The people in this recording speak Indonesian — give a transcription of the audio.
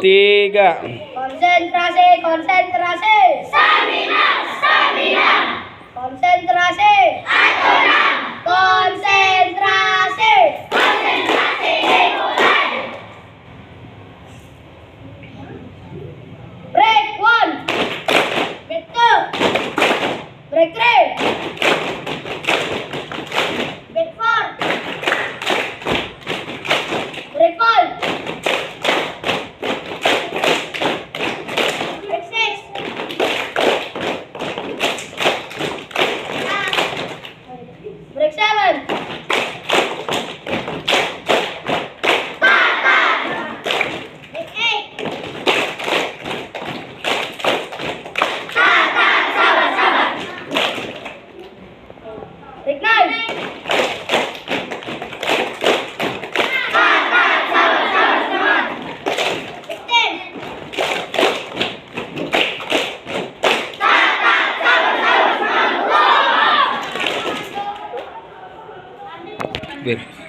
3. Konsentrasi, konsentrasi. Stamina, stamina. Konsentrasi. Aturan. Konsentrasi. Konsentrasi dimulai. Break 1. Break 2. Break 3. Break 4. Break 5. Break 6. Break 7. Break 8. Sabar. Break 9. Sabar. Break 10. Bir.